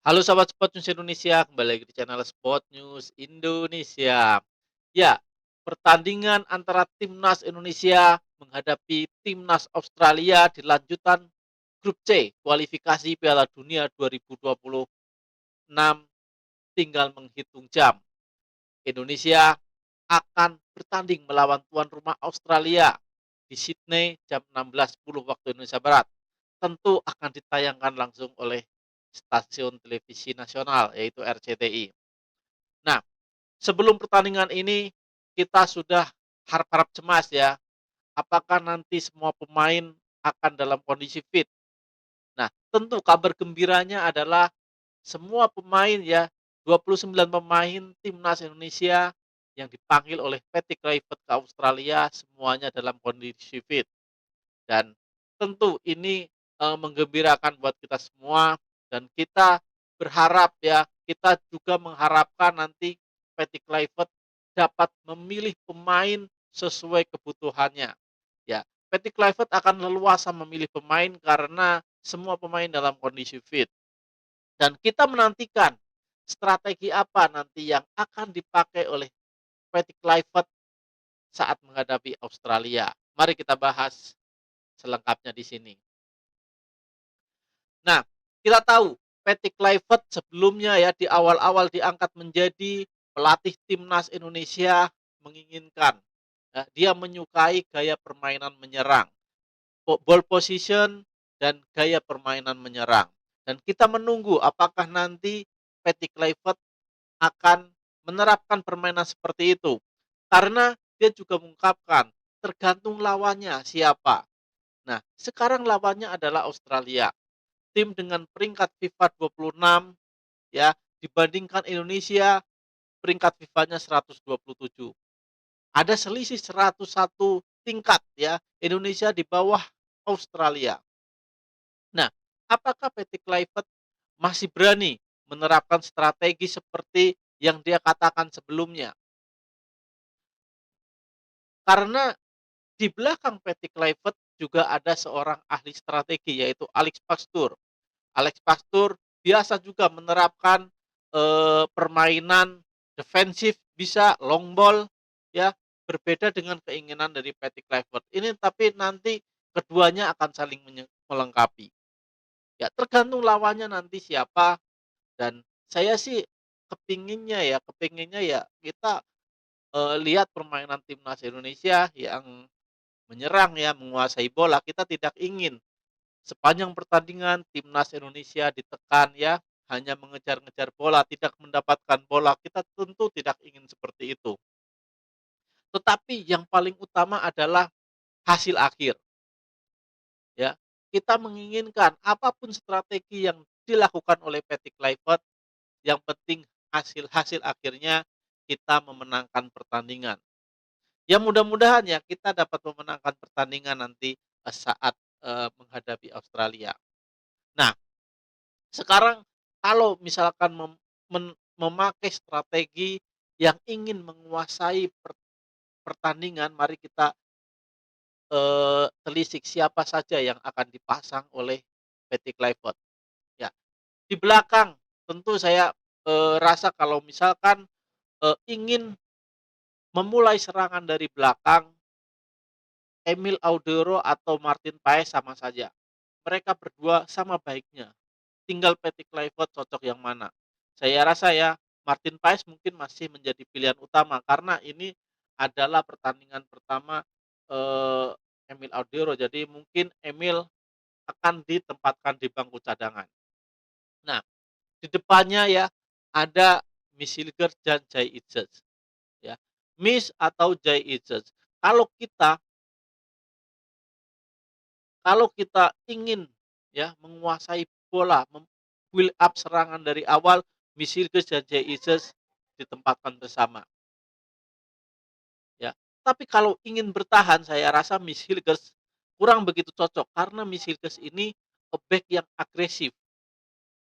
Halo sahabat Sport News Indonesia, kembali lagi di channel Sport News Indonesia. Ya, pertandingan antara Timnas Indonesia menghadapi Timnas Australia di lanjutan Grup C kualifikasi Piala Dunia 2026 tinggal menghitung jam. Indonesia akan bertanding melawan tuan rumah Australia di Sydney jam 16.10 waktu Indonesia Barat. Tentu akan ditayangkan langsung oleh stasiun televisi nasional yaitu RCTI. Nah, sebelum pertandingan ini kita sudah harap-harap cemas ya, apakah nanti semua pemain akan dalam kondisi fit. Nah, tentu kabar gembiranya adalah semua pemain ya, 29 pemain timnas Indonesia yang dipanggil oleh Patrick Kluivert ke Australia semuanya dalam kondisi fit. Dan tentu ini, menggembirakan buat kita semua dan kita berharap ya, kita juga mengharapkan nanti Patrick Kluivert dapat memilih pemain sesuai kebutuhannya. Ya, Patrick Kluivert akan leluasa memilih pemain karena semua pemain dalam kondisi fit. Dan kita menantikan strategi apa nanti yang akan dipakai oleh Patrick Kluivert saat menghadapi Australia. Mari kita bahas selengkapnya di sini. Nah, kita tahu Patrick Kluivert sebelumnya ya di awal-awal diangkat menjadi pelatih timnas Indonesia menginginkan ya, dia menyukai gaya permainan menyerang, ball position dan gaya permainan menyerang. Dan kita menunggu apakah nanti Patrick Kluivert akan menerapkan permainan seperti itu. Karena dia juga mengungkapkan tergantung lawannya siapa. Nah, sekarang lawannya adalah Australia. Tim dengan peringkat FIFA 26 ya, dibandingkan Indonesia peringkat FIFA-nya 127. Ada selisih 101 tingkat ya, Indonesia di bawah Australia. Nah, apakah Patrick Kluivert masih berani menerapkan strategi seperti yang dia katakan sebelumnya? Karena di belakang Patrick Kluivert juga ada seorang ahli strategi yaitu Alex Pastoor. Alex Pastoor biasa juga menerapkan, permainan defensif, bisa long ball, ya, berbeda dengan keinginan dari Patrick Kluivert. Ini tapi nanti keduanya akan saling melengkapi. Ya, tergantung lawannya nanti siapa dan saya sih kepinginnya ya kita, lihat permainan timnas Indonesia yang menyerang ya, menguasai bola. Kita tidak ingin sepanjang pertandingan timnas Indonesia ditekan ya, hanya mengejar-ngejar bola, tidak mendapatkan bola, kita tentu tidak ingin seperti itu. Tetapi yang paling utama adalah hasil akhir, ya. Kita menginginkan apapun strategi yang dilakukan oleh Patrick Kluivert, yang penting hasil-hasil akhirnya kita memenangkan pertandingan. Ya mudah-mudahan ya kita dapat memenangkan pertandingan nanti, saat, menghadapi Australia. Nah, sekarang kalau misalkan memakai strategi yang ingin menguasai pertandingan, mari kita, telisik siapa saja yang akan dipasang oleh Patrick Kluivert. Ya, di belakang tentu saya, rasa kalau misalkan, ingin memulai serangan dari belakang, Emil Audero atau Martin Paes sama saja. Mereka berdua sama baiknya. Tinggal Patrick Kluivert cocok yang mana. Saya rasa ya, Martin Paes mungkin masih menjadi pilihan utama karena ini adalah pertandingan pertama, eee, Emil Audero. Jadi mungkin Emil akan ditempatkan di bangku cadangan. Nah, di depannya ya, ada Michilger dan Jai Itzes, ya. Miss atau Jai Itzes. Kalau kita kalau kita ingin ya menguasai bola, build up serangan dari awal, Michilges dan Jay Ises ditempatkan bersama, ya. Tapi kalau ingin bertahan saya rasa Michilges kurang begitu cocok karena Michilges ini back yang agresif.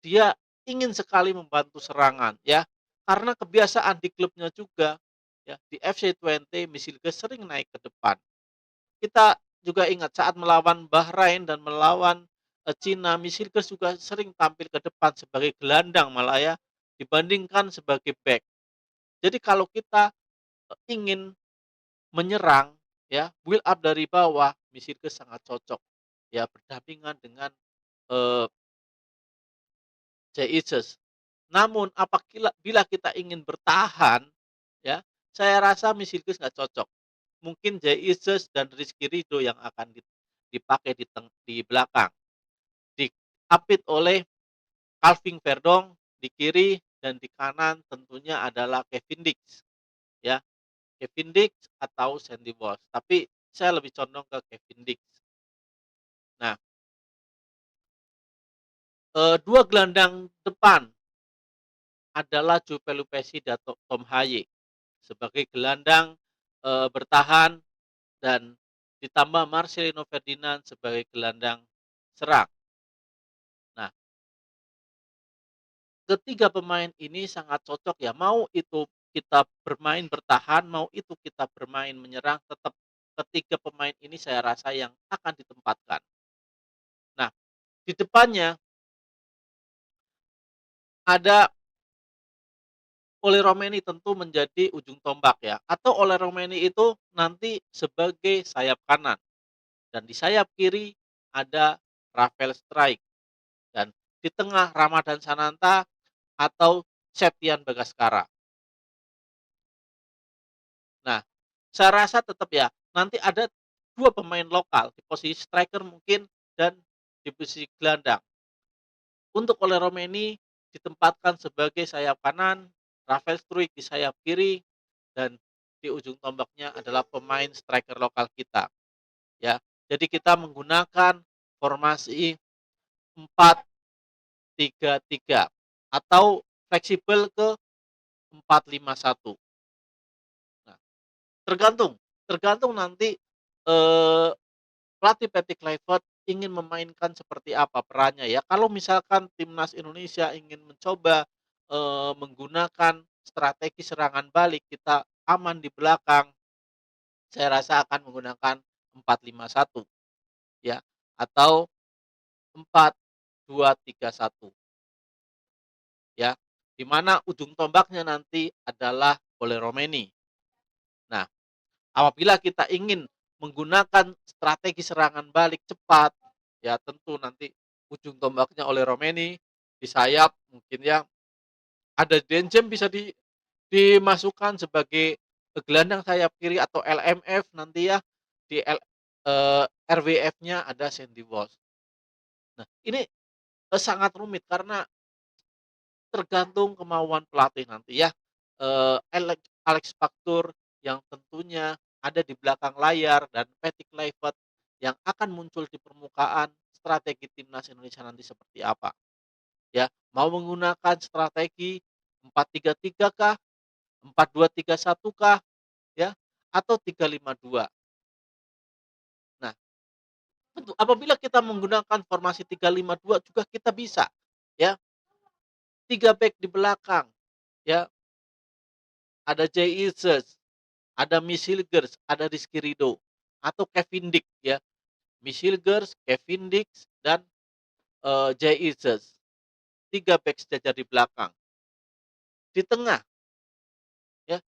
Dia ingin sekali membantu serangan ya, karena kebiasaan di klubnya juga ya, di FC20 Michilges sering naik ke depan. Kita juga ingat saat melawan Bahrain dan melawan, Cina, Milkers juga sering tampil ke depan sebagai gelandang malah ya, dibandingkan sebagai back. Jadi kalau kita, ingin menyerang ya, build up dari bawah, Milkers sangat cocok ya berdampingan dengan, eee, Jesus. Namun apabila kita ingin bertahan ya, saya rasa Milkers nggak cocok. Mungkin Jesus dan Rizky Ridho yang akan dipakai di belakang, diapit oleh Calvin Verdong di kiri dan di kanan tentunya adalah Kevin Dix ya, Kevin Dix atau Sandy Walsh, tapi saya lebih condong ke Kevin Dix. Nah, 2 gelandang depan adalah Joe Pelupesi dan Tom Haye sebagai gelandang, bertahan dan ditambah Marcelino Ferdinand sebagai gelandang serang. Nah, ketiga pemain ini sangat cocok ya, mau itu kita bermain bertahan, mau itu kita bermain menyerang, tetap ketiga pemain ini saya rasa yang akan ditempatkan. Nah, di depannya ada Ole Romeni tentu menjadi ujung tombak ya, atau Ole Romeni itu nanti sebagai sayap kanan dan di sayap kiri ada Rafael Struijk dan di tengah Ramadhan Sananta atau Septian Bagaskara. Nah, saya rasa tetap ya, nanti ada 2 pemain lokal di posisi striker mungkin dan di posisi gelandang. Untuk Ole Romeni ditempatkan sebagai sayap kanan, Rafael Struijk di sayap kiri, dan di ujung tombaknya adalah pemain striker lokal kita, ya. Jadi kita menggunakan formasi 4-3-3 atau fleksibel ke 4-5-1. Nah, tergantung tergantung nanti, eee, pelatih Patrick Kluivert ingin memainkan seperti apa perannya ya. Kalau misalkan timnas Indonesia ingin mencoba, menggunakan strategi serangan balik, kita aman di belakang, saya rasa akan menggunakan 4-5-1 ya, atau 4-2-3-1 ya, di mana ujung tombaknya nanti adalah Ole Romeni. Nah, apabila kita ingin menggunakan strategi serangan balik cepat, ya tentu nanti ujung tombaknya oleh Romeni, di sayap mungkin ya ada Denjem bisa dimasukkan sebagai gelandang sayap kiri atau LMF nanti ya, di RWF-nya ada Sandy Walsh. Nah ini, sangat rumit karena tergantung kemauan pelatih nanti ya, Alex Faktur yang tentunya ada di belakang layar dan Patrick Kluivert yang akan muncul di permukaan strategi timnas Indonesia nanti seperti apa, ya. Mau menggunakan strategi 4-3-3 kah, 4-2-3-1 kah, ya, atau 3-5-2. Nah, tentu apabila kita menggunakan formasi 3-5-2 juga kita bisa, ya, 3 back di belakang, ya, ada Jay Itzes, ada Milkers, ada Rizky Ridho, atau Kevin Dix ya. Milkers, Kevin Dix, dan, Jay Itzes. 3 back sejajar di belakang. Di tengah ya,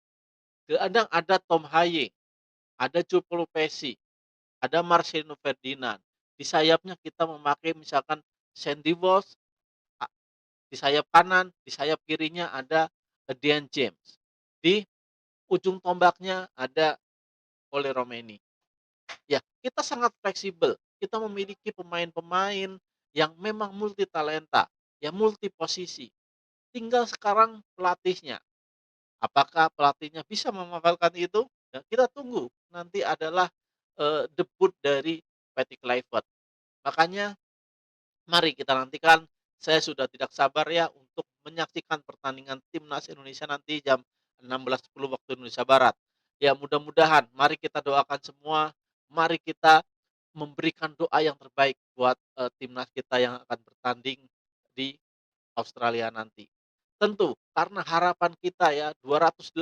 kadang ada Tom Haye, ada Joe Pelupesi, ada Marcelino Ferdinand. Di sayapnya kita memakai misalkan Sandy Walsh, di sayap kanan, di sayap kirinya ada Dean James. Di ujung tombaknya ada Ole Romeni. Ya, kita sangat fleksibel. Kita memiliki pemain-pemain yang memang multi talenta, ya multi posisi. Tinggal sekarang pelatihnya. Apakah pelatihnya bisa memanfaatkan itu? Ya, kita tunggu. Nanti adalah debut dari Patrick Kluivert. Makanya mari kita nantikan. Saya sudah tidak sabar ya untuk menyaksikan pertandingan timnas Indonesia nanti jam 16.10 waktu Indonesia Barat. Ya mudah-mudahan mari kita doakan semua, mari kita memberikan doa yang terbaik buat, timnas kita yang akan bertanding di Australia nanti. Tentu karena harapan kita ya 280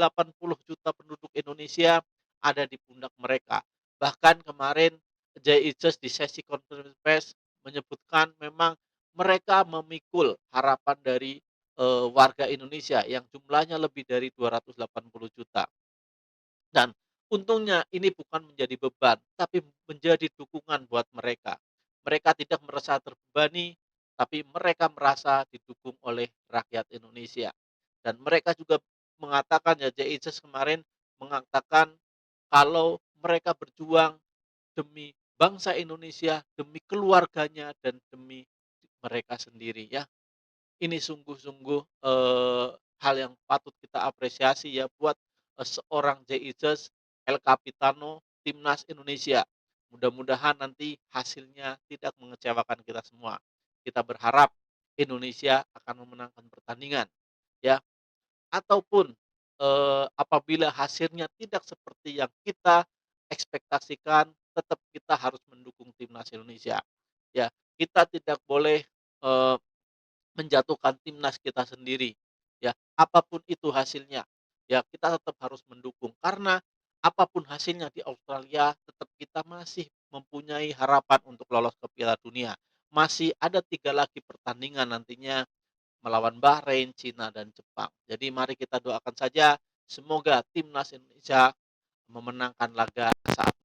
juta penduduk Indonesia ada di pundak mereka. Bahkan kemarin Jay Itzes di sesi konferensi pers menyebutkan memang mereka memikul harapan dari, warga Indonesia yang jumlahnya lebih dari 280 juta. Dan untungnya ini bukan menjadi beban, tapi menjadi dukungan buat mereka. Mereka tidak merasa terbebani, tapi mereka merasa didukung oleh rakyat Indonesia. Dan mereka juga mengatakan, ya, JICES kemarin mengatakan kalau mereka berjuang demi bangsa Indonesia, demi keluarganya, dan demi mereka sendiri, ya. Ini sungguh-sungguh, hal yang patut kita apresiasi, ya, buat, seorang Jesus El Capitano Timnas Indonesia. Mudah-mudahan nanti hasilnya tidak mengecewakan kita semua. Kita berharap Indonesia akan memenangkan pertandingan, ya, ataupun, apabila hasilnya tidak seperti yang kita ekspektasikan, tetap kita harus mendukung timnas Indonesia, ya. Kita tidak boleh, menjatuhkan timnas kita sendiri, ya, apapun itu hasilnya, ya, kita tetap harus mendukung karena apapun hasilnya di Australia tetap kita masih mempunyai harapan untuk lolos ke Piala Dunia. Masih ada 3 lagi pertandingan nantinya melawan Bahrain, Cina, dan Jepang. Jadi mari kita doakan saja semoga timnas Indonesia memenangkan laga saat